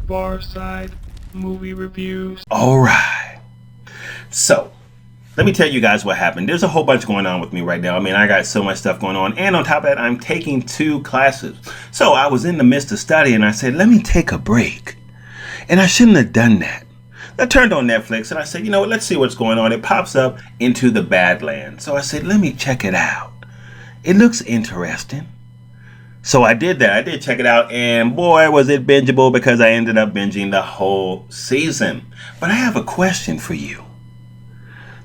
Far Side Movie Reviews. Alright, so let me tell you guys what happened. There's a whole bunch going on with me right now. I mean, I got so much stuff going on, and on top of that, I'm taking 2 classes. So I was in the midst of studying, and I said, let me take a break. And I shouldn't have done that. I turned on Netflix, and I said, you know what, let's see what's going on. It pops up Into the Badlands. So I said, let me check it out. It looks interesting. So I did that. I did check it out, and boy, was it bingeable, because I ended up binging the whole season. But I have a question for you.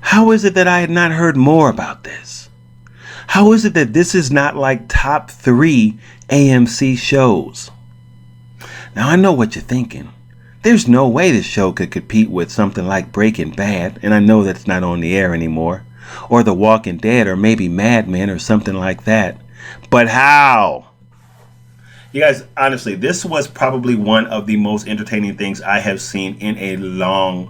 How is it that I had not heard more about this? How is it that this is not like top 3 AMC shows? Now, I know what you're thinking. There's no way this show could compete with something like Breaking Bad, and I know that's not on the air anymore, or The Walking Dead, or maybe Mad Men, or something like that. But how? You guys, honestly, this was probably one of the most entertaining things I have seen in a long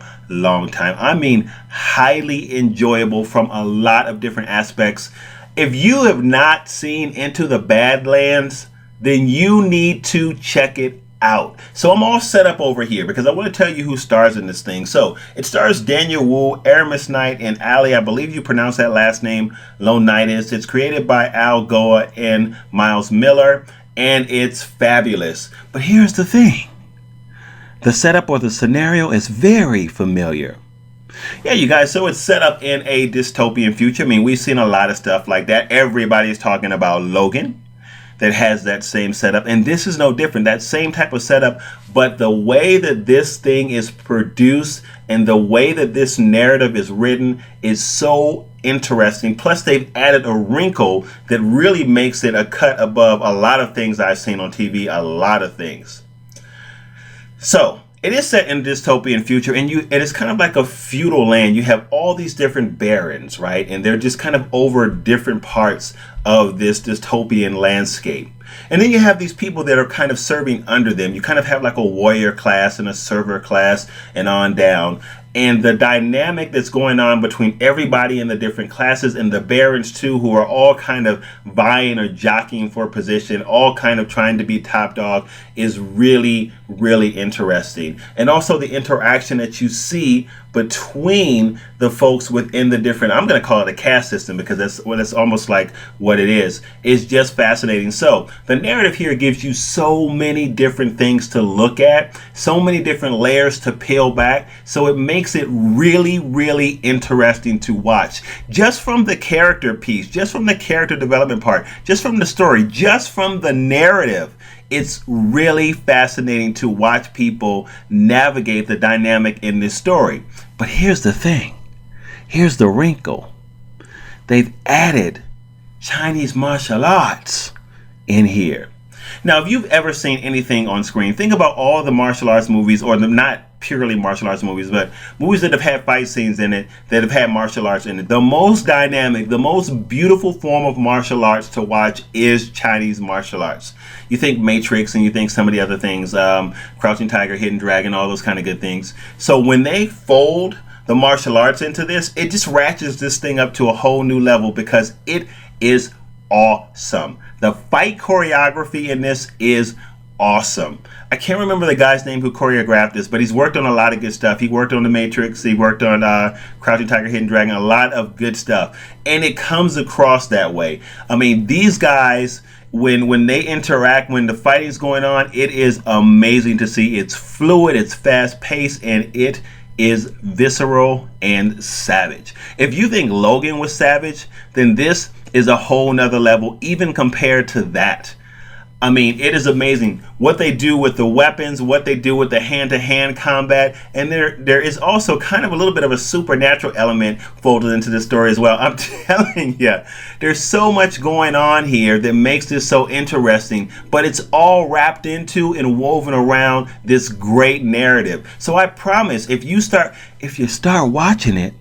time. I mean, highly enjoyable from a lot of different aspects. If you have not seen Into the Badlands, then you need to check it out. So I'm all set up over here because I want to tell you who stars in this thing. So it stars Dainel, Amaramis Knight, and Ali, I believe you pronounce that last name, Lonitis. It's created by Al Goa and Miles Miller, and it's fabulous. But here's the thing. The setup or the scenario is very familiar. Yeah, you guys, so it's set up in a dystopian future. I mean, we've seen a lot of stuff like that. Everybody's talking about Logan, that has that same setup, and this is no different. That same type of setup, but the way that this thing is produced and the way that this narrative is written is so interesting. Plus, they've added a wrinkle that really makes it a cut above a lot of things I've seen on TV, a lot of things. So it is set in a dystopian future, and it is kind of like a feudal land. You have all these different barons, right? And they're just kind of over different parts of this dystopian landscape. And then you have these people that are kind of serving under them. You kind of have like a warrior class and a server class and on down. And the dynamic that's going on between everybody in the different classes and the barons too, who are all kind of vying or jockeying for a position, all kind of trying to be top dog, is really interesting. And also the interaction that you see between the folks within the different, I'm going to call it a caste system, because that's almost like what it is just fascinating. So the narrative here gives you so many different things to look at, so many different layers to peel back. So it makes it really interesting to watch. Just from the character piece, just from the character development part, just from the story, just from the narrative, it's really fascinating to watch people navigate the dynamic in this story. But here's the thing. Here's the wrinkle. They've added Chinese martial arts in here. Now, if you've ever seen anything on screen, think about all the martial arts movies, or not purely martial arts movies, but movies that have had fight scenes in it, that have had martial arts in it. The most dynamic, the most beautiful form of martial arts to watch is Chinese martial arts. You think Matrix and you think some of the other things, Crouching Tiger, Hidden Dragon, all those kind of good things. So when they fold the martial arts into this, it just ratchets this thing up to a whole new level, because it is awesome. The fight choreography in this is awesome. I can't remember the guy's name who choreographed this, but he's worked on a lot of good stuff. He worked on The Matrix, he worked on Crouching Tiger, Hidden Dragon, a lot of good stuff. And it comes across that way. I mean, these guys, when they interact, when the fighting's going on, it is amazing to see. It's fluid, it's fast paced, and it is visceral and savage. If you think Logan was savage, then this is a whole nother level, even compared to that. I mean, it is amazing what they do with the weapons, what they do with the hand-to-hand combat, and there is also kind of a little bit of a supernatural element folded into this story as well. I'm telling you, there's so much going on here that makes this so interesting, but it's all wrapped into and woven around this great narrative. So I promise, if you start watching it,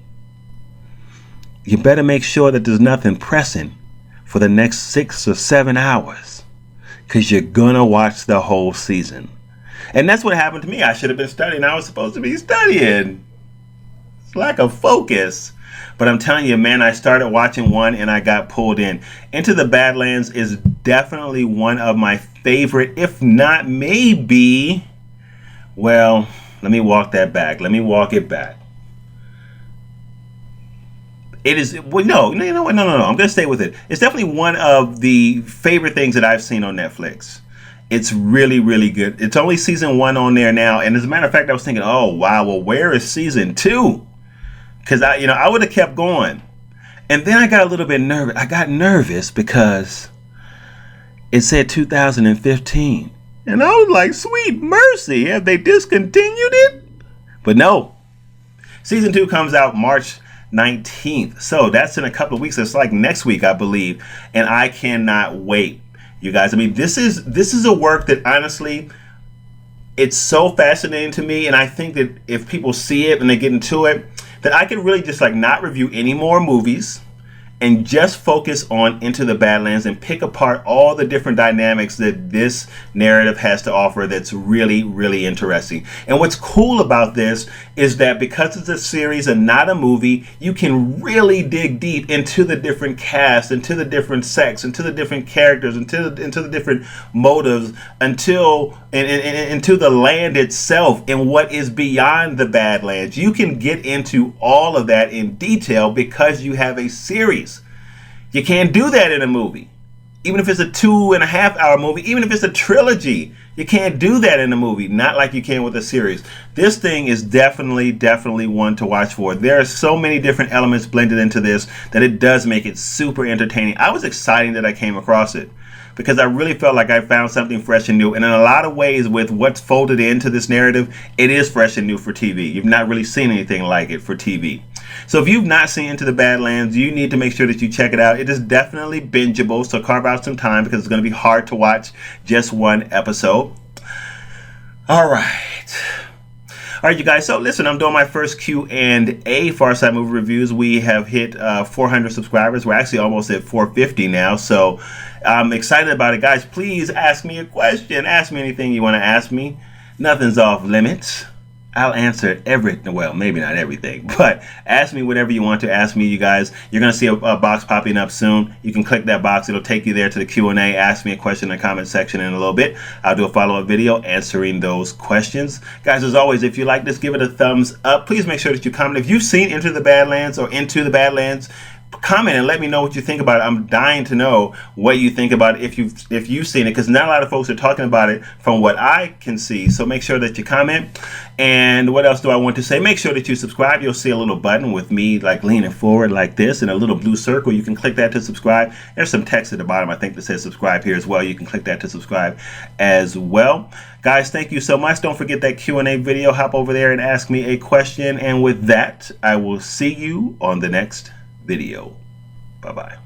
you better make sure that there's nothing pressing for the next 6 or 7 hours, because you're gonna watch the whole season. And that's what happened to me. I should have been studying. I was supposed to be studying. It's lack of focus. But I'm telling you, man, I started watching one and I got pulled in. Into the Badlands is definitely one of my favorite, if not maybe Well, let me walk that back. Let me walk it back. It is, well, no, you know what? No. I'm going to stay with it. It's definitely one of the favorite things that I've seen on Netflix. It's really, really good. It's only season 1 on there now. And as a matter of fact, I was thinking, oh, wow, well, where is season 2? Because I would have kept going. And then I got a little bit nervous. I got nervous because it said 2015. And I was like, sweet mercy, have they discontinued it? But no. Season 2 comes out March 19th. So that's in a couple of weeks. It's like next week, I believe. And I cannot wait, you guys. I mean, this is a work that honestly, it's so fascinating to me. And I think that if people see it and they get into it, that I can really just like not review any more movies and just focus on Into the Badlands and pick apart all the different dynamics that this narrative has to offer that's really, really interesting. And what's cool about this is that because it's a series and not a movie, you can really dig deep into the different casts, into the different sects, into the different characters, into the different motives, into the land itself and what is beyond the Badlands. You can get into all of that in detail because you have a series. You can't do that in a movie. Even if it's a 2.5 hour movie, even if it's a trilogy, you can't do that in a movie. Not like you can with a series. This thing is definitely one to watch for. There are so many different elements blended into this that it does make it super entertaining. I was excited that I came across it because I really felt like I found something fresh and new. And in a lot of ways with what's folded into this narrative, it is fresh and new for TV. You've not really seen anything like it for TV. So if you've not seen Into the Badlands, you need to make sure that you check it out. It is definitely bingeable, so carve out some time because it's going to be hard to watch just one episode. All right, you guys. So listen, I'm doing my first Q&A Farside Movie Reviews. We have hit 400 subscribers. We're actually almost at 450 now. So I'm excited about it, guys. Please ask me a question. Ask me anything you want to ask me. Nothing's off limits. I'll answer everything. Well, maybe not everything, but ask me whatever you want to ask me, you guys. You're going to see a box popping up soon. You can click that box. It'll take you there to the Q&A. Ask me a question in the comment section in a little bit. I'll do a follow-up video answering those questions. Guys, as always, if you like this, give it a thumbs up. Please make sure that you comment. If you've seen Into the Badlands or Into the Badlands, comment and let me know what you think about it. I'm dying to know what you think about it if you've seen it, because not a lot of folks are talking about it from what I can see. So make sure that you comment. And what else do I want to say? Make sure that you subscribe. You'll see a little button with me like leaning forward like this and a little blue circle. You can click that to subscribe. There's some text at the bottom, I think, that says subscribe here as well. You can click that to subscribe as well. Guys, thank you so much. Don't forget that Q&A video. Hop over there and ask me a question. And with that, I will see you on the next video. Bye-bye.